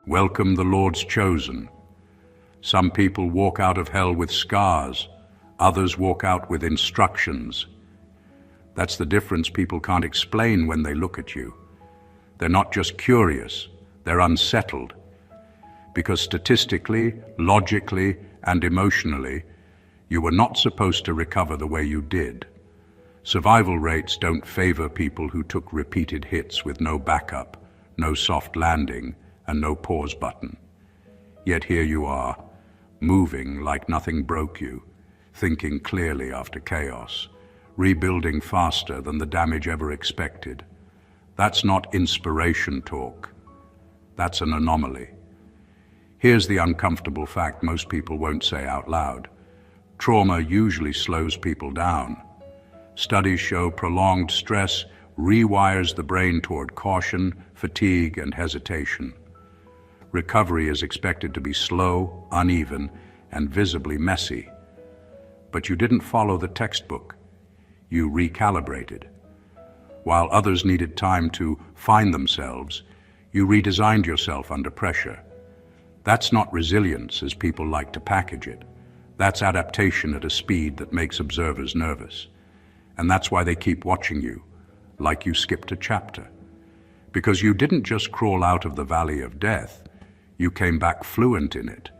Welcome the Lord's chosen. Some people walk out of hell with scars, others walk out with instructions. That's the difference people can't explain when they look at you. They're not just curious, they're unsettled. Because statistically, logically, and emotionally, you were not supposed to recover the way you did. Survival rates don't favor people who took repeated hits with no backup, no soft landing, and no pause button. Yet here you are, moving like nothing broke you, thinking clearly after chaos, rebuilding faster than the damage ever expected. That's not inspiration talk. That's an anomaly. Here's the uncomfortable fact most people won't say out loud. Trauma usually slows people down. Studies show prolonged stress rewires the brain toward caution, fatigue, and hesitation. Recovery is expected to be slow, uneven, and visibly messy. But you didn't follow the textbook. You recalibrated. While others needed time to find themselves, you redesigned yourself under pressure. That's not resilience, as people like to package it. That's adaptation at a speed that makes observers nervous. And that's why they keep watching you, like you skipped a chapter. Because you didn't just crawl out of the valley of death, you came back fluent in it.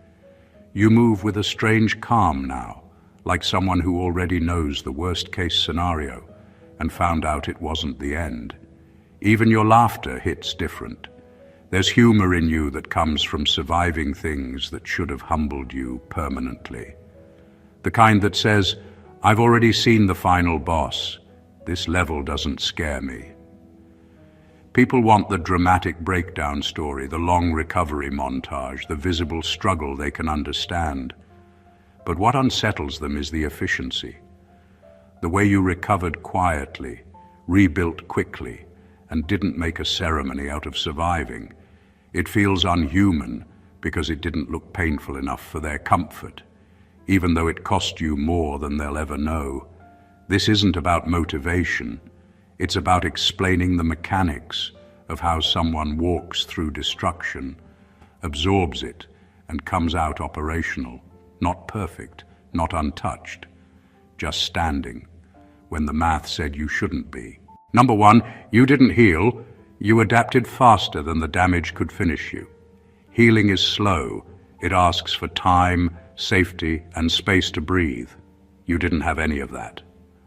You move with a strange calm now, like someone who already knows the worst-case scenario and found out it wasn't the end. Even your laughter hits different. There's humor in you that comes from surviving things that should have humbled you permanently. The kind that says, "I've already seen the final boss. This level doesn't scare me." People want the dramatic breakdown story, the long recovery montage, the visible struggle they can understand. But what unsettles them is the efficiency. The way you recovered quietly, rebuilt quickly, and didn't make a ceremony out of surviving. It feels unhuman because it didn't look painful enough for their comfort, even though it cost you more than they'll ever know. This isn't about motivation. It's about explaining the mechanics of how someone walks through destruction, absorbs it, and comes out operational, not perfect, not untouched, just standing when the math said you shouldn't be. Number one, you didn't heal. You adapted faster than the damage could finish you. Healing is slow. It asks for time, safety, and space to breathe. You didn't have any of that.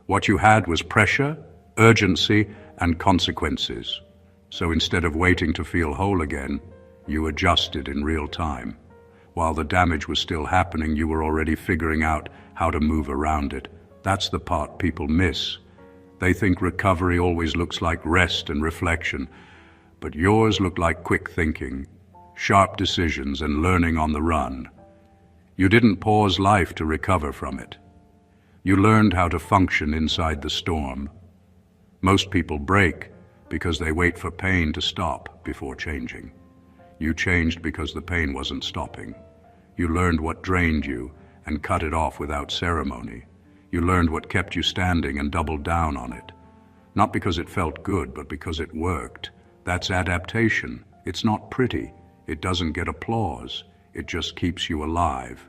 What you had was pressure, urgency, and consequences. So instead of waiting to feel whole again, you adjusted in real time. While the damage was still happening, you were already figuring out how to move around it. That's the part people miss. They think recovery always looks like rest and reflection, but yours looked like quick thinking, sharp decisions, and learning on the run. You didn't pause life to recover from it. You learned how to function inside the storm. Most people break because they wait for pain to stop before changing. You changed because the pain wasn't stopping. You learned what drained you and cut it off without ceremony. You learned what kept you standing and doubled down on it. Not because it felt good, but because it worked. That's adaptation. It's not pretty. It doesn't get applause. It just keeps you alive.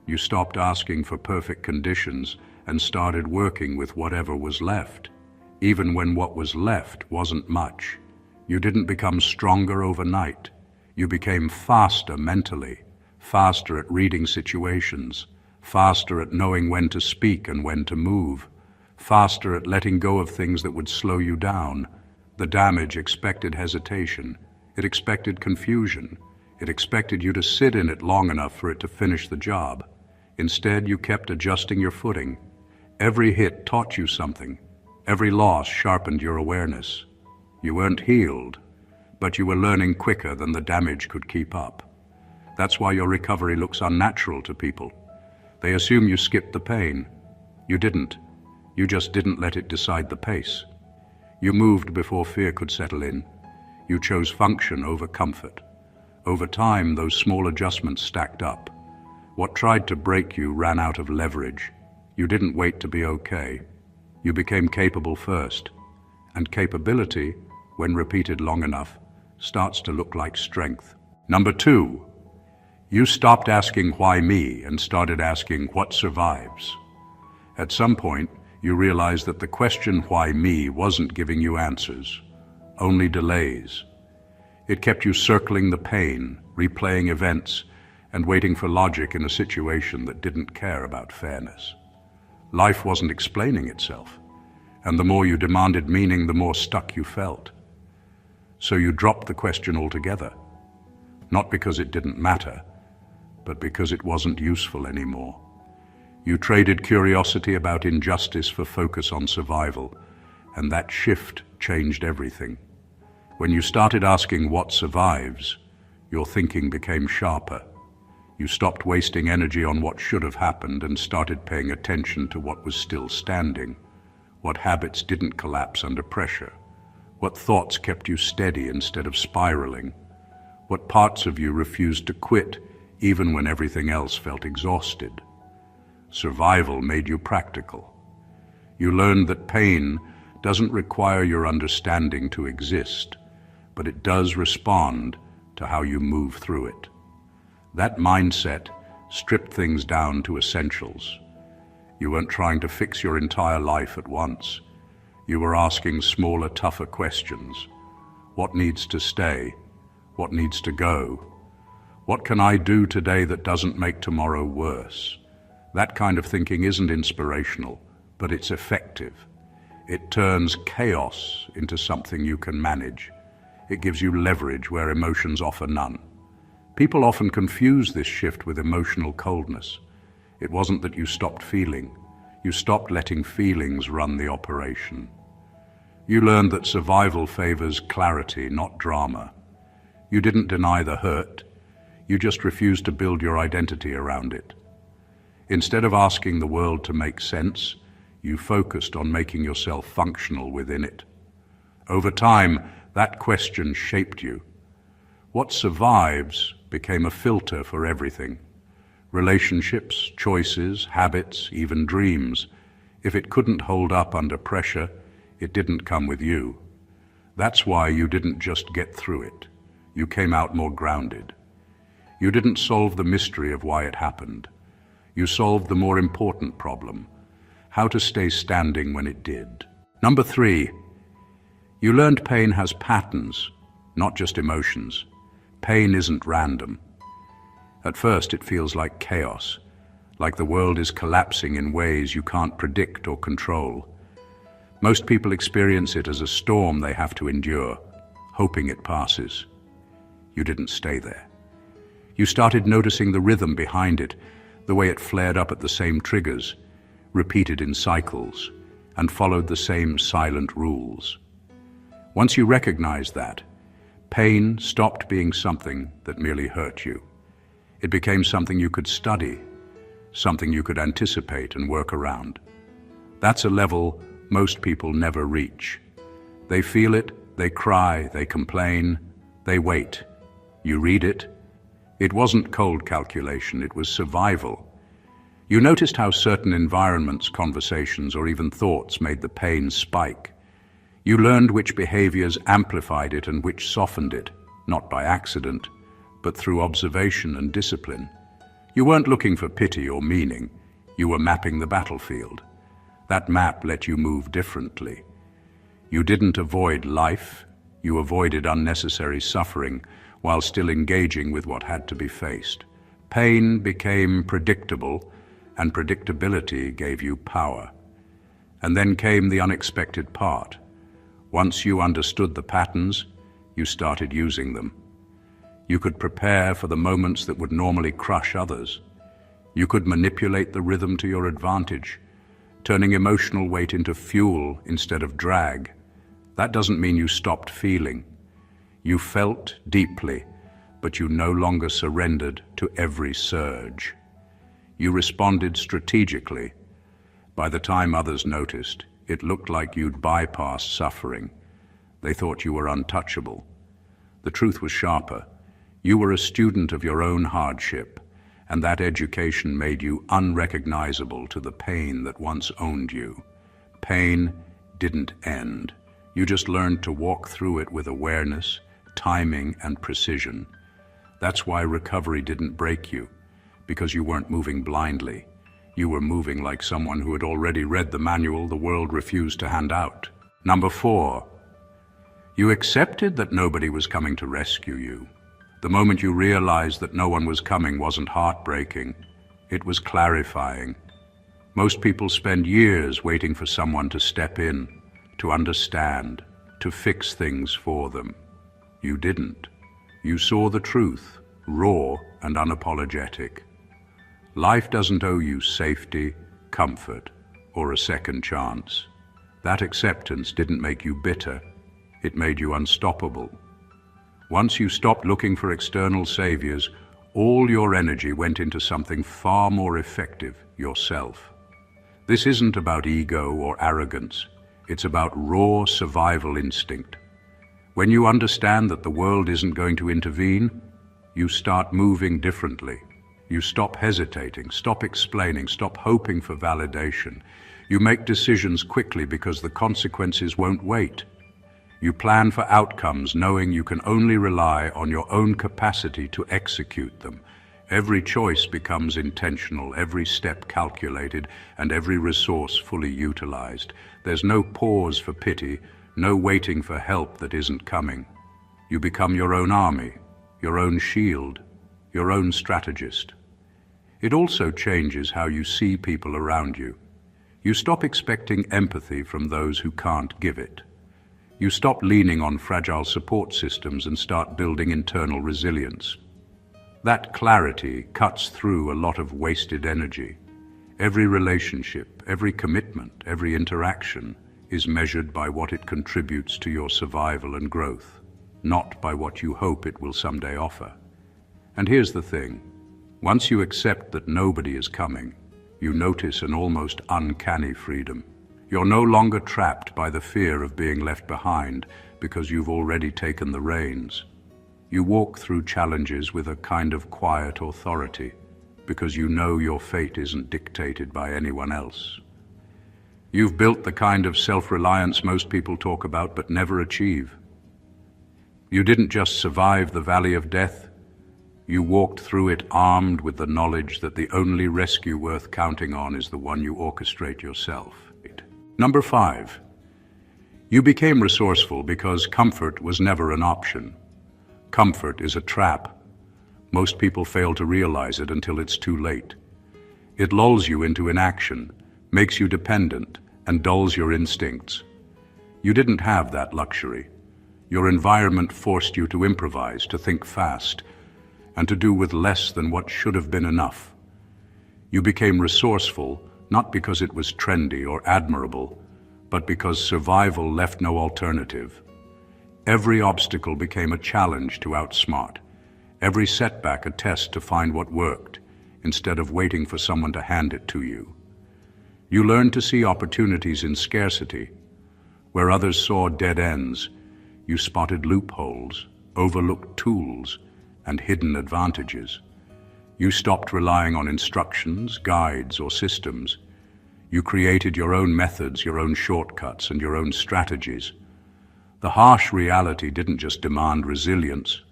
You stopped asking for perfect conditions and started working with whatever was left, even when what was left wasn't much. You didn't become stronger overnight. You became faster mentally, faster at reading situations, faster at knowing when to speak and when to move, faster at letting go of things that would slow you down. The damage expected hesitation. It expected confusion. It expected you to sit in it long enough for it to finish the job. Instead, you kept adjusting your footing. Every hit taught you something. Every loss sharpened your awareness. You weren't healed, but you were learning quicker than the damage could keep up. That's why your recovery looks unnatural to people. They assume you skipped the pain. You didn't. You just didn't let it decide the pace. You moved before fear could settle in. You chose function over comfort. Over time, those small adjustments stacked up. What tried to break you ran out of leverage. You didn't wait to be okay. You became capable first. And capability, when repeated long enough, starts to look like strength. Number 2, you stopped asking why me and started asking what survives. At some point, you realized that the question why me wasn't giving you answers, only delays. It kept you circling the pain, replaying events, and waiting for logic in a situation that didn't care about fairness. Life wasn't explaining itself, and the more you demanded meaning, the more stuck you felt. So you dropped the question altogether, not because it didn't matter, but because it wasn't useful anymore. You traded curiosity about injustice for focus on survival, and that shift changed everything. When you started asking what survives, your thinking became sharper. You stopped wasting energy on what should have happened and started paying attention to what was still standing, what habits didn't collapse under pressure, what thoughts kept you steady instead of spiraling, what parts of you refused to quit even when everything else felt exhausted. Survival made you practical. You learned that pain doesn't require your understanding to exist, but it does respond to how you move through it. That mindset stripped things down to essentials. You weren't trying to fix your entire life at once. You were asking smaller, tougher questions. What needs to stay? What needs to go? What can I do today that doesn't make tomorrow worse? That kind of thinking isn't inspirational, but it's effective. It turns chaos into something you can manage. It gives you leverage where emotions offer none. People often confuse this shift with emotional coldness. It wasn't that you stopped feeling. You stopped letting feelings run the operation. You learned that survival favors clarity, not drama. You didn't deny the hurt. You just refused to build your identity around it. Instead of asking the world to make sense, you focused on making yourself functional within it. Over time, that question shaped you. What survives became a filter for everything. Relationships, choices, habits, even dreams. If it couldn't hold up under pressure, it didn't come with you. That's why you didn't just get through it. You came out more grounded. You didn't solve the mystery of why it happened. You solved the more important problem, how to stay standing when it did. Number 3, you learned pain has patterns, not just emotions. Pain isn't random. At first, it feels like chaos, like the world is collapsing in ways you can't predict or control. Most people experience it as a storm they have to endure, hoping it passes. You didn't stay there. You started noticing the rhythm behind it, the way it flared up at the same triggers, repeated in cycles, and followed the same silent rules. Once you recognized that, pain stopped being something that merely hurt you. It became something you could study, something you could anticipate and work around. That's a level most people never reach. They feel it, they cry, they complain, they wait. You read it. It wasn't cold calculation, it was survival. You noticed how certain environments, conversations, or even thoughts made the pain spike. You learned which behaviors amplified it and which softened it, not by accident, but through observation and discipline. You weren't looking for pity or meaning, you were mapping the battlefield. That map let you move differently. You didn't avoid life, you avoided unnecessary suffering, while still engaging with what had to be faced. Pain became predictable, and predictability gave you power. And then came the unexpected part. Once you understood the patterns, you started using them. You could prepare for the moments that would normally crush others. You could manipulate the rhythm to your advantage, turning emotional weight into fuel instead of drag. That doesn't mean you stopped feeling. You felt deeply, but you no longer surrendered to every surge. You responded strategically. By the time others noticed, it looked like you'd bypassed suffering. They thought you were untouchable. The truth was sharper. You were a student of your own hardship, and that education made you unrecognizable to the pain that once owned you. Pain didn't end. You just learned to walk through it with awareness, timing, and precision. That's why recovery didn't break you, because you weren't moving blindly. You were moving like someone who had already read the manual the world refused to hand out. Number 4, you accepted that nobody was coming to rescue you. The moment you realized that no one was coming wasn't heartbreaking, it was clarifying. Most people spend years waiting for someone to step in, to understand, to fix things for them. You didn't. You saw the truth, raw and unapologetic. Life doesn't owe you safety, comfort, or a second chance. That acceptance didn't make you bitter, it made you unstoppable. Once you stopped looking for external saviors, all your energy went into something far more effective, yourself. This isn't about ego or arrogance, it's about raw survival instinct. When you understand that the world isn't going to intervene, you start moving differently. You stop hesitating, stop explaining, stop hoping for validation. You make decisions quickly because the consequences won't wait. You plan for outcomes knowing you can only rely on your own capacity to execute them. Every choice becomes intentional, every step calculated, and every resource fully utilized. There's no pause for pity, no waiting for help that isn't coming. You become your own army, your own shield, your own strategist. It also changes how you see people around you. You stop expecting empathy from those who can't give it. You stop leaning on fragile support systems and start building internal resilience. That clarity cuts through a lot of wasted energy. Every relationship, every commitment, every interaction is measured by what it contributes to your survival and growth, not by what you hope it will someday offer. And here's the thing. Once you accept that nobody is coming, you notice an almost uncanny freedom. You're no longer trapped by the fear of being left behind because you've already taken the reins. You walk through challenges with a kind of quiet authority because you know your fate isn't dictated by anyone else. You've built the kind of self-reliance most people talk about but never achieve. You didn't just survive the valley of death, you walked through it armed with the knowledge that the only rescue worth counting on is the one you orchestrate yourself. Number 5, you became resourceful because comfort was never an option. Comfort is a trap. Most people fail to realize it until it's too late. It lulls you into inaction, makes you dependent, and dulls your instincts. You didn't have that luxury. Your environment forced you to improvise, to think fast, and to do with less than what should have been enough. You became resourceful not because it was trendy or admirable, but because survival left no alternative. Every obstacle became a challenge to outsmart, every setback a test to find what worked, instead of waiting for someone to hand it to you. You learned to see opportunities in scarcity. Where others saw dead ends, you spotted loopholes, overlooked tools, and hidden advantages. You stopped relying on instructions, guides, or systems. You created your own methods, your own shortcuts, and your own strategies. The harsh reality didn't just demand resilience,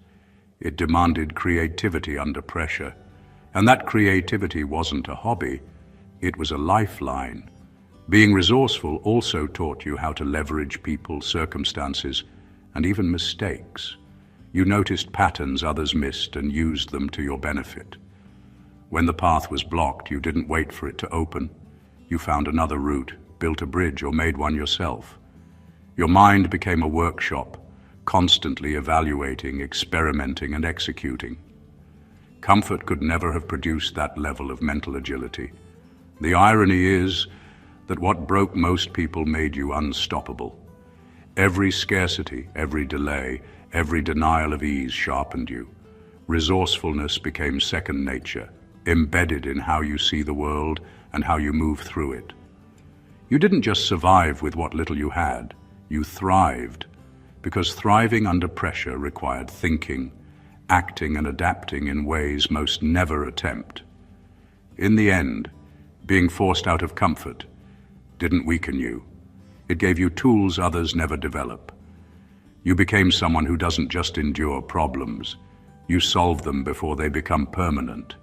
it demanded creativity under pressure. And that creativity wasn't a hobby, it was a lifeline. Being resourceful also taught you how to leverage people, circumstances, and even mistakes. You noticed patterns others missed and used them to your benefit. When the path was blocked, you didn't wait for it to open. You found another route, built a bridge, or made one yourself. Your mind became a workshop, constantly evaluating, experimenting, and executing. Comfort could never have produced that level of mental agility. The irony is that what broke most people made you unstoppable. Every scarcity, every delay, every denial of ease sharpened you. Resourcefulness became second nature, embedded in how you see the world and how you move through it. You didn't just survive with what little you had, you thrived, because thriving under pressure required thinking, acting and adapting in ways most never attempt. In the end, being forced out of comfort didn't weaken you. It gave you tools others never develop. You became someone who doesn't just endure problems, You solve them before they become permanent.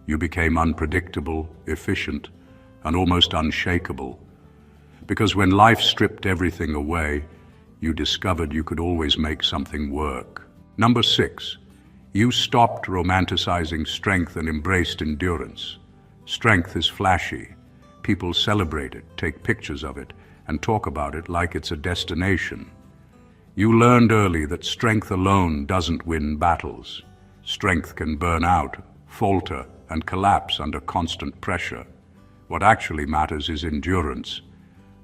You became unpredictable, efficient, and almost unshakable. Because when life stripped everything away, you discovered you could always make something work. Number 6, you stopped romanticizing strength and embraced endurance. Strength is flashy. People celebrate it, take pictures of it, and talk about it like it's a destination. You learned early that strength alone doesn't win battles. Strength can burn out, falter, and collapse under constant pressure. What actually matters is endurance,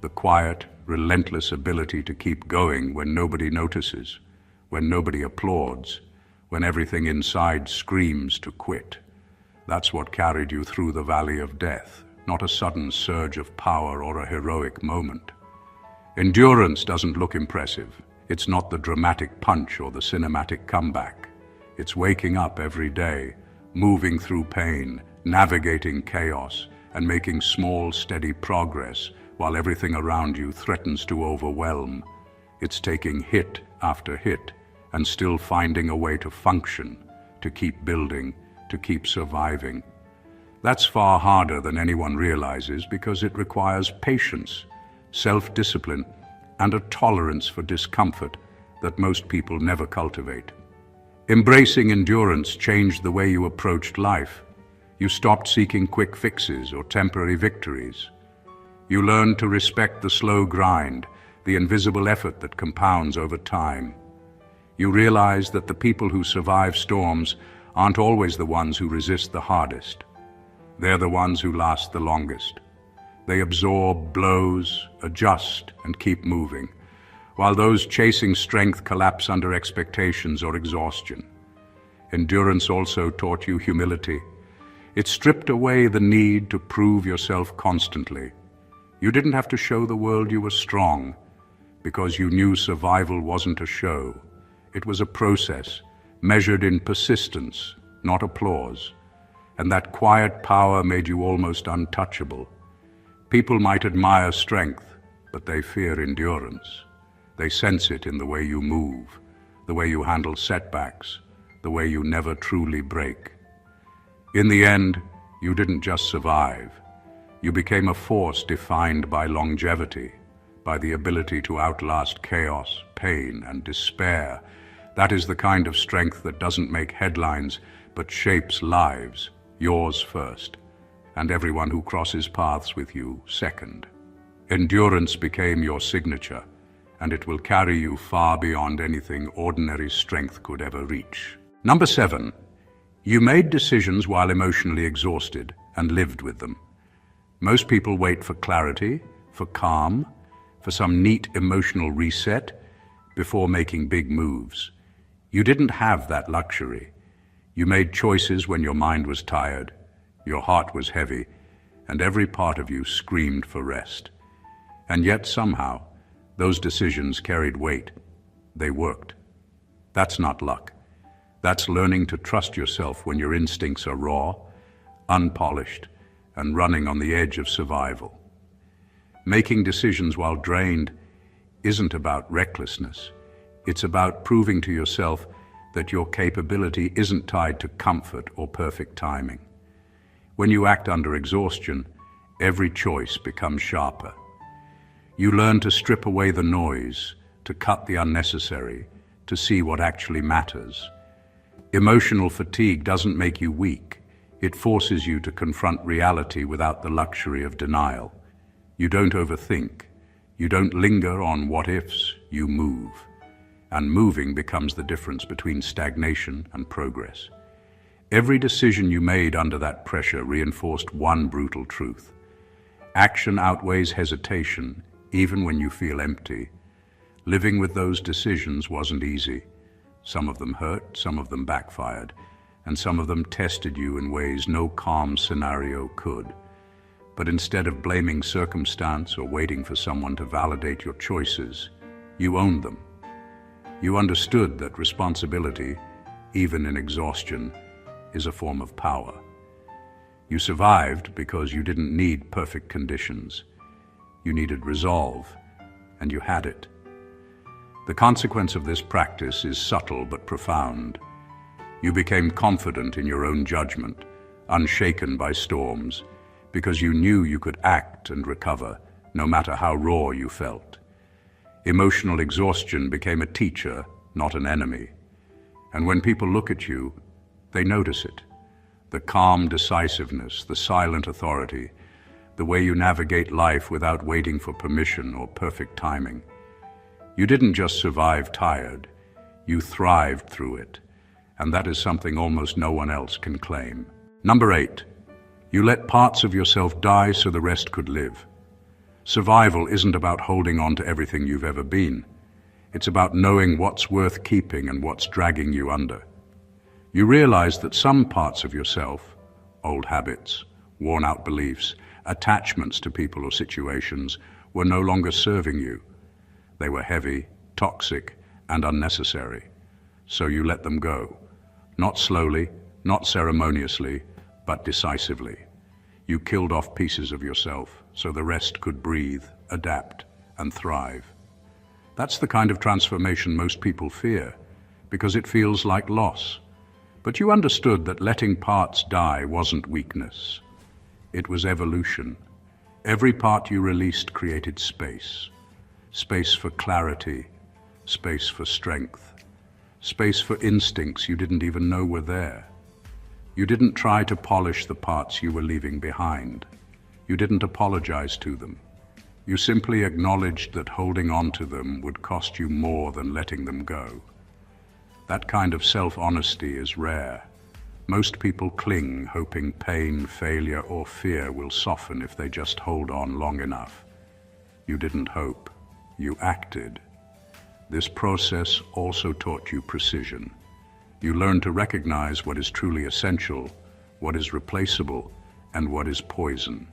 the quiet, relentless ability to keep going when nobody notices, when nobody applauds, when everything inside screams to quit. That's what carried you through the valley of death, not a sudden surge of power or a heroic moment. Endurance doesn't look impressive. It's not the dramatic punch or the cinematic comeback. It's waking up every day, moving through pain, navigating chaos, and making small, steady progress while everything around you threatens to overwhelm. It's taking hit after hit and still finding a way to function, to keep building, to keep surviving. That's far harder than anyone realizes because it requires patience, self-discipline, and a tolerance for discomfort that most people never cultivate. Embracing endurance changed the way you approached life. You stopped seeking quick fixes or temporary victories. You learned to respect the slow grind, the invisible effort that compounds over time. You realized that the people who survive storms aren't always the ones who resist the hardest. They're the ones who last the longest. They absorb blows, adjust, and keep moving, while those chasing strength collapse under expectations or exhaustion. Endurance also taught you humility. It stripped away the need to prove yourself constantly. You didn't have to show the world you were strong, because you knew survival wasn't a show. It was a process, measured in persistence, not applause. And that quiet power made you almost untouchable. People might admire strength, but they fear endurance. They sense it in the way you move, the way you handle setbacks, the way you never truly break. In the end, you didn't just survive. You became a force defined by longevity, by the ability to outlast chaos, pain, and despair. That is the kind of strength that doesn't make headlines, but shapes lives, yours first, and everyone who crosses paths with you second. Endurance became your signature, and it will carry you far beyond anything ordinary strength could ever reach. Number 7, you made decisions while emotionally exhausted and lived with them. Most people wait for clarity, for calm, for some neat emotional reset before making big moves. You didn't have that luxury. You made choices when your mind was tired, your heart was heavy, and every part of you screamed for rest. And yet somehow, those decisions carried weight. They worked. That's not luck. That's learning to trust yourself when your instincts are raw, unpolished, and running on the edge of survival. Making decisions while drained isn't about recklessness. It's about proving to yourself that your capability isn't tied to comfort or perfect timing. When you act under exhaustion, every choice becomes sharper. You learn to strip away the noise, to cut the unnecessary, to see what actually matters. Emotional fatigue doesn't make you weak. It forces you to confront reality without the luxury of denial. You don't overthink. You don't linger on what-ifs. You move. And moving becomes the difference between stagnation and progress. Every decision you made under that pressure reinforced one brutal truth. Action outweighs hesitation, even when you feel empty. Living with those decisions wasn't easy. Some of them hurt, some of them backfired, and some of them tested you in ways no calm scenario could. But instead of blaming circumstance or waiting for someone to validate your choices, you owned them. You understood that responsibility, even in exhaustion, is a form of power. You survived because you didn't need perfect conditions. You needed resolve, and you had it. The consequence of this practice is subtle but profound. You became confident in your own judgment, unshaken by storms, because you knew you could act and recover, no matter how raw you felt. Emotional exhaustion became a teacher, not an enemy. And when people look at you, they notice it. The calm decisiveness, the silent authority, the way you navigate life without waiting for permission or perfect timing. You didn't just survive tired, you thrived through it. And that is something almost no one else can claim. Number 8, you let parts of yourself die so the rest could live. Survival isn't about holding on to everything you've ever been. It's about knowing what's worth keeping and what's dragging you under. You realize that some parts of yourself, old habits, worn-out beliefs, attachments to people or situations, were no longer serving you. They were heavy, toxic, and unnecessary. So you let them go. Not slowly, not ceremoniously, but decisively. You killed off pieces of yourself so the rest could breathe, adapt, and thrive. That's the kind of transformation most people fear, because it feels like loss. But you understood that letting parts die wasn't weakness. It was evolution. Every part you released created space. Space for clarity, space for strength, space for instincts you didn't even know were there. You didn't try to polish the parts you were leaving behind. You didn't apologize to them. You simply acknowledged that holding on to them would cost you more than letting them go. That kind of self-honesty is rare. Most people cling, hoping pain, failure, or fear will soften if they just hold on long enough. You didn't hope. You acted. This process also taught you precision. You learned to recognize what is truly essential, what is replaceable, and what is poison.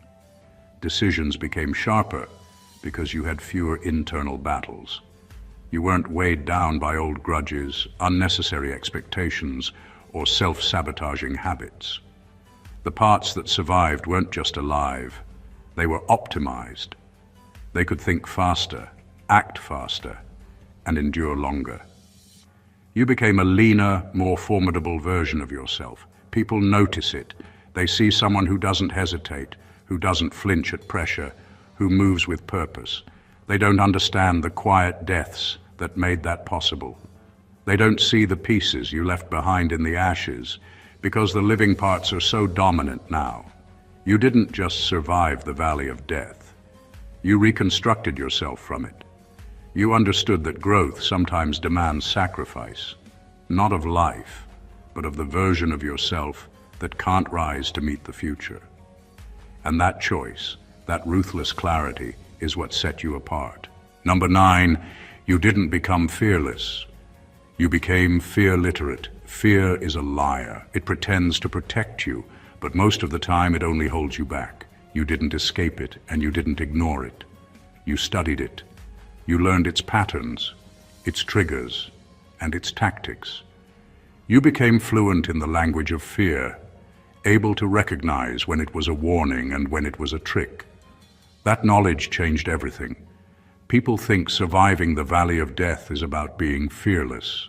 Decisions became sharper because you had fewer internal battles. You weren't weighed down by old grudges, unnecessary expectations, or self-sabotaging habits. The parts that survived weren't just alive, they were optimized. They could think faster, act faster, and endure longer. You became a leaner, more formidable version of yourself. People notice it. They see someone who doesn't hesitate, who doesn't flinch at pressure, who moves with purpose. They don't understand the quiet deaths that made that possible. They don't see the pieces you left behind in the ashes, because the living parts are so dominant now. You didn't just survive the valley of death. You reconstructed yourself from it. You understood that growth sometimes demands sacrifice, not of life, but of the version of yourself that can't rise to meet the future. And that choice, that ruthless clarity, is what set you apart. Number 9, you didn't become fearless. You became fear-literate. Fear is a liar. It pretends to protect you, but most of the time it only holds you back. You didn't escape it, and you didn't ignore it. You studied it. You learned its patterns, its triggers, and its tactics. You became fluent in the language of fear, able to recognize when it was a warning and when it was a trick. That knowledge changed everything. People think surviving the valley of death is about being fearless,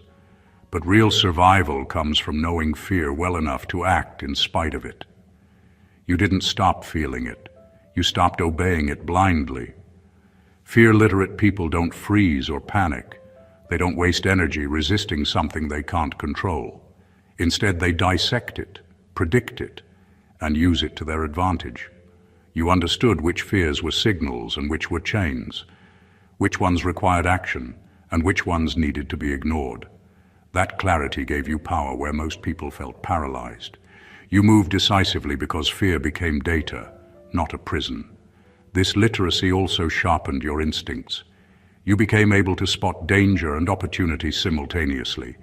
but real survival comes from knowing fear well enough to act in spite of it. You didn't stop feeling it. You stopped obeying it blindly. Fear-literate people don't freeze or panic. They don't waste energy resisting something they can't control. Instead, they dissect it, predict it, and use it to their advantage. You understood which fears were signals and which were chains, which ones required action, and which ones needed to be ignored. That clarity gave you power where most people felt paralyzed. You moved decisively because fear became data, not a prison. This literacy also sharpened your instincts. You became able to spot danger and opportunity simultaneously,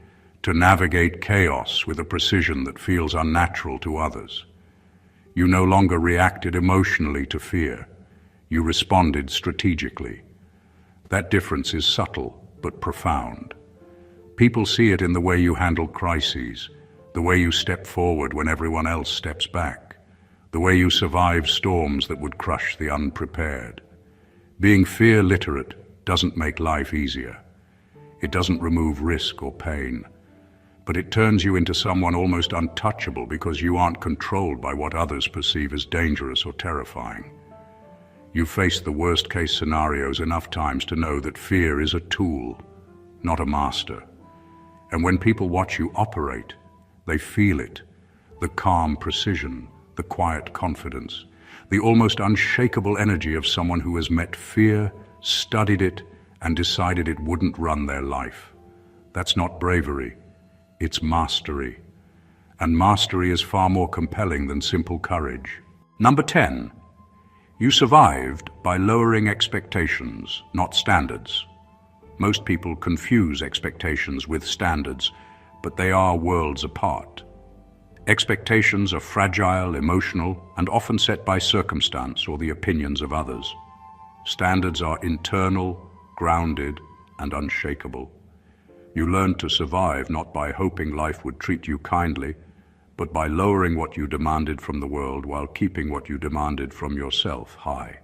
to navigate chaos with a precision that feels unnatural to others. You no longer reacted emotionally to fear. You responded strategically. That difference is subtle but profound. People see it in the way you handle crises, the way you step forward when everyone else steps back, the way you survive storms that would crush the unprepared. Being fear-literate doesn't make life easier. It doesn't remove risk or pain, but it turns you into someone almost untouchable because you aren't controlled by what others perceive as dangerous or terrifying. You've faced the worst-case scenarios enough times to know that fear is a tool, not a master. And when people watch you operate, they feel it, the calm precision, the quiet confidence, the almost unshakable energy of someone who has met fear, studied it, and decided it wouldn't run their life. That's not bravery, it's mastery. And mastery is far more compelling than simple courage. Number 10. You survived by lowering expectations, not standards. Most people confuse expectations with standards, but they are worlds apart. Expectations are fragile, emotional, and often set by circumstance or the opinions of others. Standards are internal, grounded, and unshakable. You learned to survive not by hoping life would treat you kindly, but by lowering what you demanded from the world while keeping what you demanded from yourself high.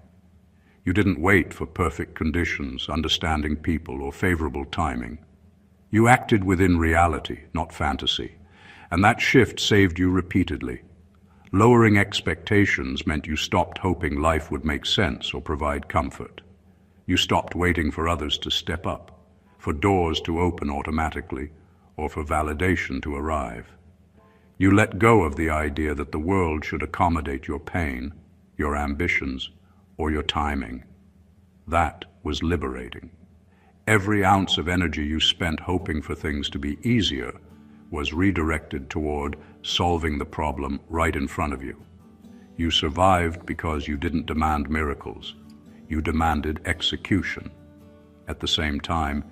You didn't wait for perfect conditions, understanding people, or favorable timing. You acted within reality, not fantasy, and that shift saved you repeatedly. Lowering expectations meant you stopped hoping life would make sense or provide comfort. You stopped waiting for others to step up, for doors to open automatically, or for validation to arrive. You let go of the idea that the world should accommodate your pain, your ambitions, or your timing. That was liberating. Every ounce of energy you spent hoping for things to be easier was redirected toward solving the problem right in front of you. You survived because you didn't demand miracles. You demanded execution. At the same time,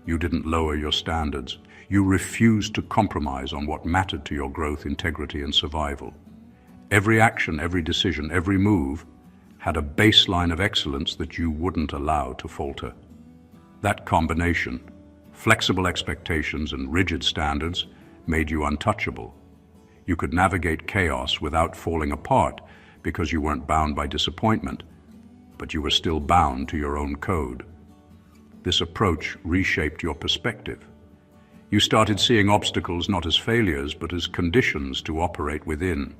you didn't lower your standards. You refused to compromise on what mattered to your growth, integrity, and survival. Every action, every decision, every move had a baseline of excellence that you wouldn't allow to falter. That combination, flexible expectations and rigid standards, made you untouchable. You could navigate chaos without falling apart because you weren't bound by disappointment, but you were still bound to your own code. This approach reshaped your perspective. You started seeing obstacles not as failures, but as conditions to operate within.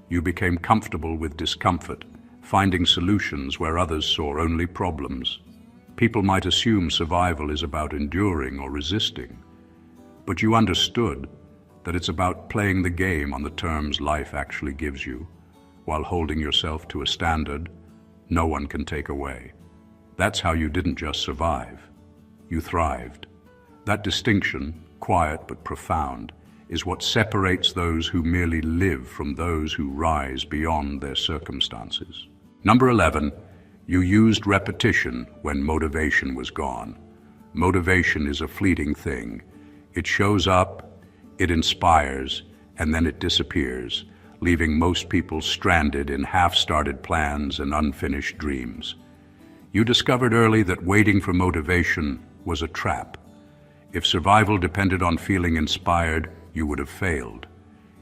You became comfortable with discomfort, finding solutions where others saw only problems. People might assume survival is about enduring or resisting, but you understood that it's about playing the game on the terms life actually gives you, while holding yourself to a standard no one can take away. That's how you didn't just survive, you thrived. That distinction, quiet but profound, is what separates those who merely live from those who rise beyond their circumstances. Number 11, you used repetition when motivation was gone. Motivation is a fleeting thing. It shows up, it inspires, and then it disappears, leaving most people stranded in half-started plans and unfinished dreams. You discovered early that waiting for motivation was a trap. If survival depended on feeling inspired, you would have failed.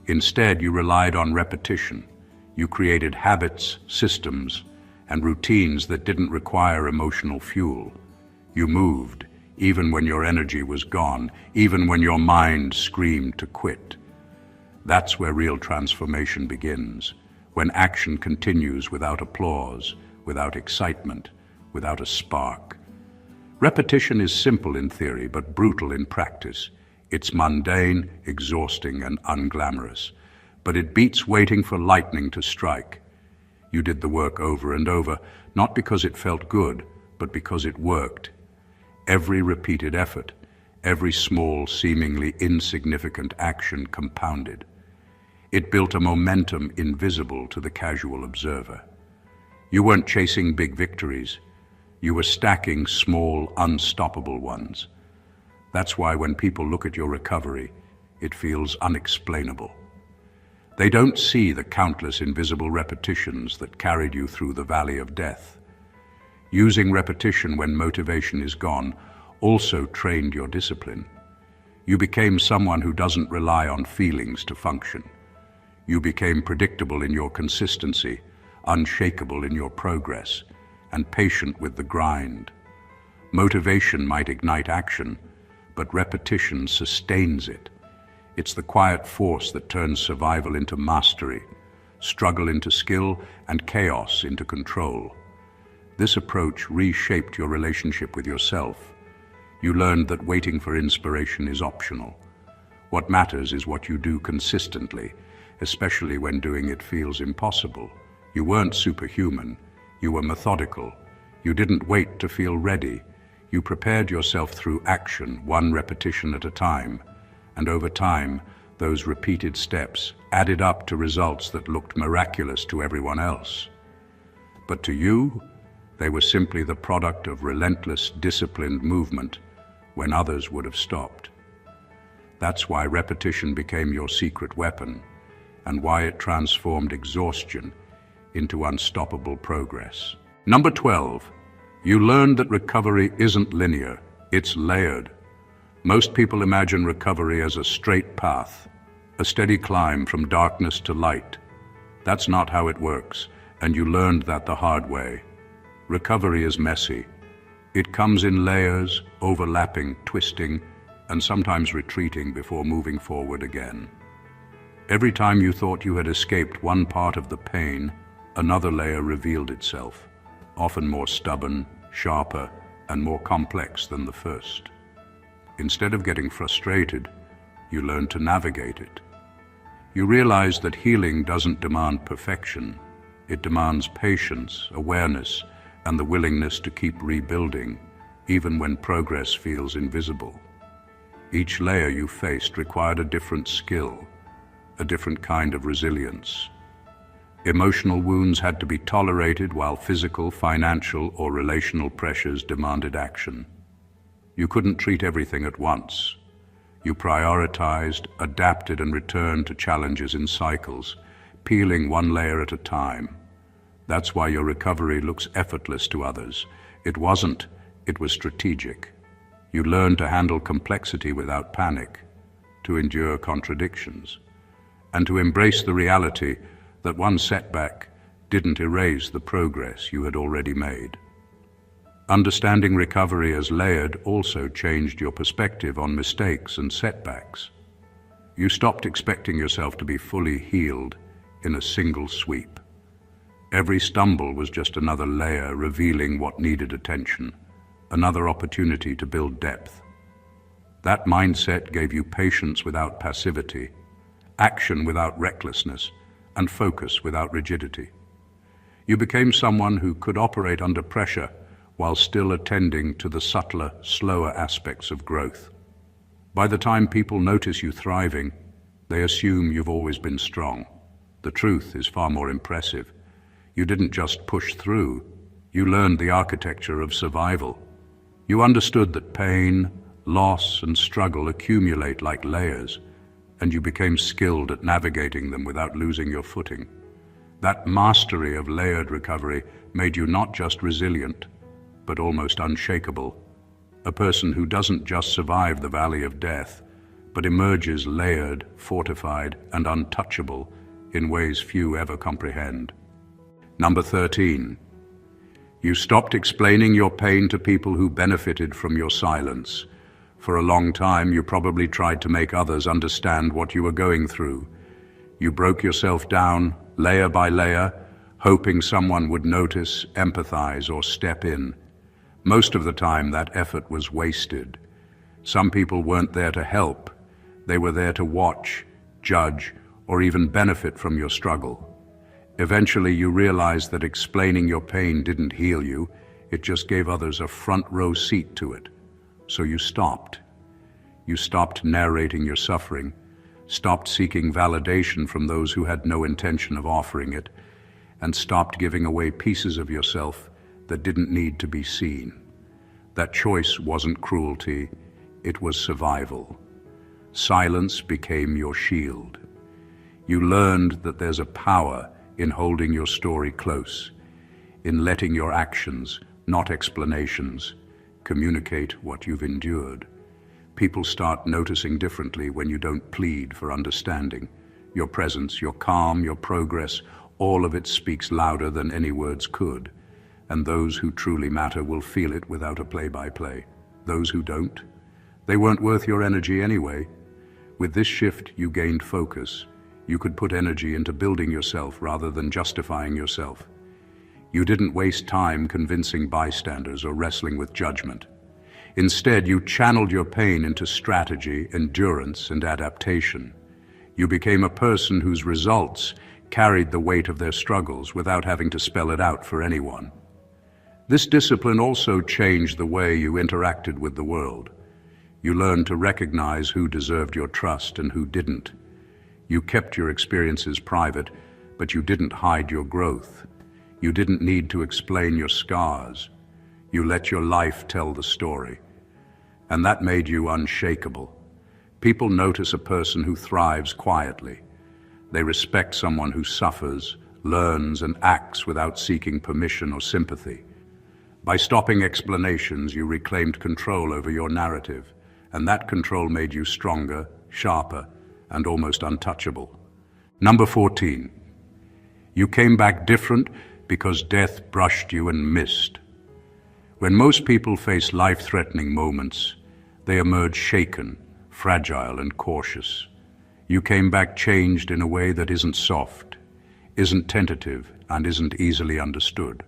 Instead, you relied on repetition. You created habits, systems, and routines that didn't require emotional fuel. You moved, even when your energy was gone, even when your mind screamed to quit. That's where real transformation begins, when action continues without applause, without excitement, without a spark. Repetition is simple in theory, but brutal in practice. It's mundane, exhausting, and unglamorous, but it beats waiting for lightning to strike. You did the work over and over, not because it felt good, but because it worked. Every repeated effort, every small, seemingly insignificant action compounded. It built a momentum invisible to the casual observer. You weren't chasing big victories. You were stacking small, unstoppable ones. That's why when people look at your recovery, it feels unexplainable. They don't see the countless invisible repetitions that carried you through the valley of death. Using repetition when motivation is gone also trained your discipline. You became someone who doesn't rely on feelings to function. You became predictable in your consistency, unshakable in your progress, and patient with the grind. Motivation might ignite action, but repetition sustains it. It's the quiet force that turns survival into mastery, struggle into skill, and chaos into control. This approach reshaped your relationship with yourself. You learned that waiting for inspiration is optional. What matters is what you do consistently, especially when doing it feels impossible. You weren't superhuman. You were methodical. You didn't wait to feel ready. You prepared yourself through action, one repetition at a time. And over time, those repeated steps added up to results that looked miraculous to everyone else. But to you, they were simply the product of relentless, disciplined movement when others would have stopped. That's why repetition became your secret weapon, and why it transformed exhaustion into unstoppable progress. Number 12, you learned that recovery isn't linear, it's layered. Most people imagine recovery as a straight path, a steady climb from darkness to light. That's not how it works, and you learned that the hard way. Recovery is messy. It comes in layers, overlapping, twisting, and sometimes retreating before moving forward again. Every time you thought you had escaped one part of the pain, another layer revealed itself, often more stubborn, sharper, and more complex than the first. Instead of getting frustrated, you learned to navigate it. You realized that healing doesn't demand perfection. It demands patience, awareness, and the willingness to keep rebuilding, even when progress feels invisible. Each layer you faced required a different skill, a different kind of resilience. Emotional wounds had to be tolerated while physical, financial, or relational pressures demanded action. You couldn't treat everything at once. You prioritized, adapted, and returned to challenges in cycles, peeling one layer at a time. That's why your recovery looks effortless to others. It wasn't, it was strategic. You learned to handle complexity without panic, to endure contradictions, and to embrace the reality that one setback didn't erase the progress you had already made. Understanding recovery as layered also changed your perspective on mistakes and setbacks. You stopped expecting yourself to be fully healed in a single sweep. Every stumble was just another layer revealing what needed attention, another opportunity to build depth. That mindset gave you patience without passivity, action without recklessness, and focus without rigidity. You became someone who could operate under pressure while still attending to the subtler, slower aspects of growth. By the time people notice you thriving, they assume you've always been strong. The truth is far more impressive. You didn't just push through, you learned the architecture of survival. You understood that pain, loss, and struggle accumulate like layers, and you became skilled at navigating them without losing your footing. That mastery of layered recovery made you not just resilient, but almost unshakable. A person who doesn't just survive the valley of death, but emerges layered, fortified, and untouchable in ways few ever comprehend. Number 13. You stopped explaining your pain to people who benefited from your silence. For a long time, you probably tried to make others understand what you were going through. You broke yourself down, layer by layer, hoping someone would notice, empathize, or step in. Most of the time, that effort was wasted. Some people weren't there to help. They were there to watch, judge, or even benefit from your struggle. Eventually, you realized that explaining your pain didn't heal you, it just gave others a front-row seat to it. So you stopped. You stopped narrating your suffering, stopped seeking validation from those who had no intention of offering it, and stopped giving away pieces of yourself that didn't need to be seen. That choice wasn't cruelty, it was survival. Silence became your shield. You learned that there's a power in holding your story close, in letting your actions, not explanations, communicate what you've endured. People start noticing differently when you don't plead for understanding. Your presence, your calm, your progress, all of it speaks louder than any words could. And those who truly matter will feel it without a play-by-play. Those who don't, they weren't worth your energy anyway. With this shift, you gained focus. You could put energy into building yourself rather than justifying yourself. You didn't waste time convincing bystanders or wrestling with judgment. Instead, you channeled your pain into strategy, endurance, and adaptation. You became a person whose results carried the weight of their struggles without having to spell it out for anyone. This discipline also changed the way you interacted with the world. You learned to recognize who deserved your trust and who didn't. You kept your experiences private, but you didn't hide your growth. You didn't need to explain your scars. You let your life tell the story. And that made you unshakable. People notice a person who thrives quietly. They respect someone who suffers, learns, and acts without seeking permission or sympathy. By stopping explanations, you reclaimed control over your narrative, and that control made you stronger, sharper, and almost untouchable. Number 14. You came back different because death brushed you and missed. When most people face life-threatening moments, they emerge shaken, fragile, and cautious. You came back changed in a way that isn't soft, isn't tentative, and isn't easily understood.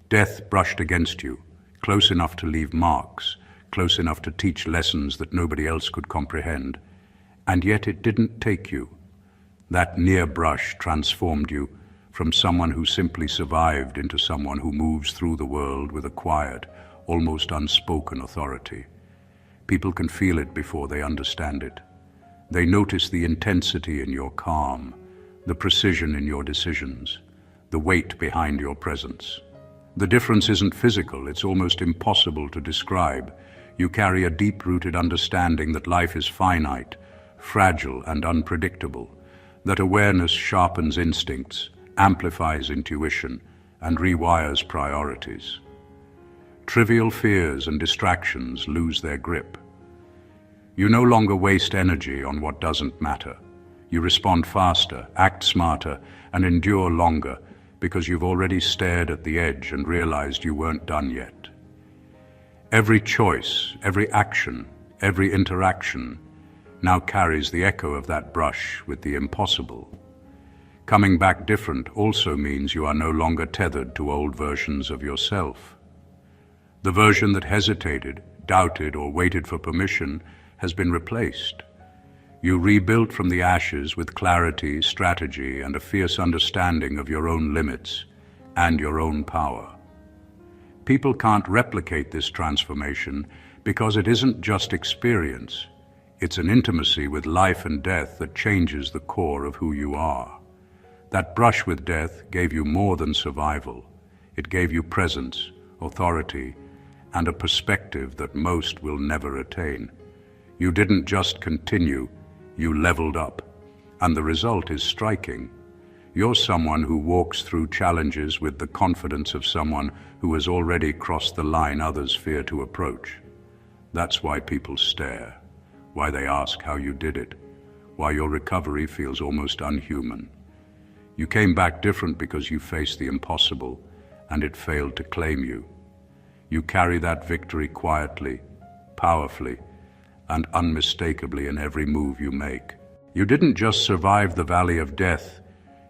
Death brushed against you, close enough to leave marks, close enough to teach lessons that nobody else could comprehend, and yet it didn't take you. That near brush transformed you from someone who simply survived into someone who moves through the world with a quiet, almost unspoken authority. People can feel it before they understand it. They notice the intensity in your calm, the precision in your decisions, the weight behind your presence. The difference isn't physical, it's almost impossible to describe. You carry a deep-rooted understanding that life is finite, fragile, and unpredictable, that awareness sharpens instincts, amplifies intuition, and rewires priorities. Trivial fears and distractions lose their grip. You no longer waste energy on what doesn't matter. You respond faster, act smarter, and endure longer because you've already stared at the edge and realized you weren't done yet. Every choice, every action, every interaction now carries the echo of that brush with the impossible. Coming back different also means you are no longer tethered to old versions of yourself. The version that hesitated, doubted, or waited for permission has been replaced. You rebuilt from the ashes with clarity, strategy, and a fierce understanding of your own limits and your own power. People can't replicate this transformation because it isn't just experience. It's an intimacy with life and death that changes the core of who you are. That brush with death gave you more than survival. It gave you presence, authority, and a perspective that most will never attain. You didn't just continue, you leveled up. And the result is striking. You're someone who walks through challenges with the confidence of someone who has already crossed the line others fear to approach. That's why people stare, why they ask how you did it, why your recovery feels almost unhuman. You came back different because you faced the impossible, and it failed to claim you. You carry that victory quietly, powerfully, and unmistakably in every move you make. You didn't just survive the valley of death,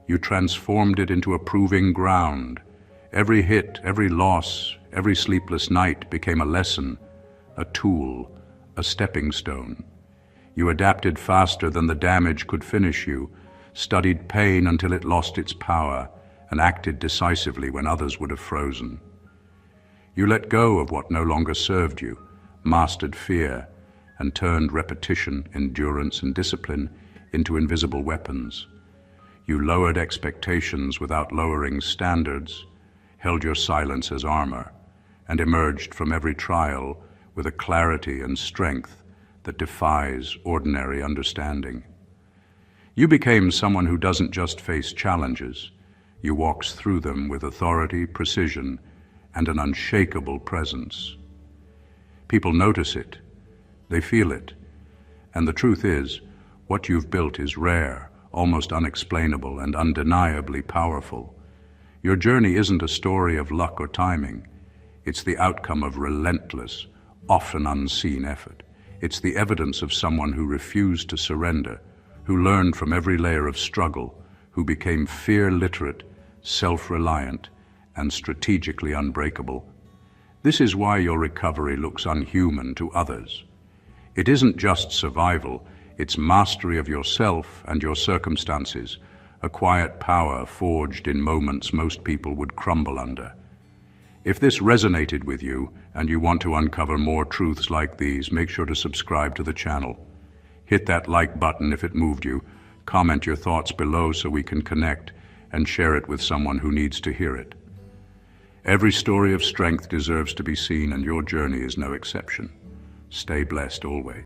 you transformed it into a proving ground. Every hit, every loss, every sleepless night became a lesson, a tool, a stepping stone. You adapted faster than the damage could finish you, studied pain until it lost its power, and acted decisively when others would have frozen. You let go of what no longer served you, mastered fear, and turned repetition, endurance, and discipline into invisible weapons. You lowered expectations without lowering standards, held your silence as armor, and emerged from every trial with a clarity and strength that defies ordinary understanding. You became someone who doesn't just face challenges, you walks through them with authority, precision, and an unshakable presence. People notice it, they feel it, and the truth is, what you've built is rare, almost unexplainable, and undeniably powerful. Your journey isn't a story of luck or timing. It's the outcome of relentless, often unseen effort. It's the evidence of someone who refused to surrender, who learned from every layer of struggle, who became fear-literate, self-reliant, and strategically unbreakable. This is why your recovery looks unhuman to others. It isn't just survival, it's mastery of yourself and your circumstances, a quiet power forged in moments most people would crumble under. If this resonated with you and you want to uncover more truths like these, make sure to subscribe to the channel. Hit that like button if it moved you, comment your thoughts below so we can connect, and share it with someone who needs to hear it. Every story of strength deserves to be seen, and your journey is no exception. Stay blessed always.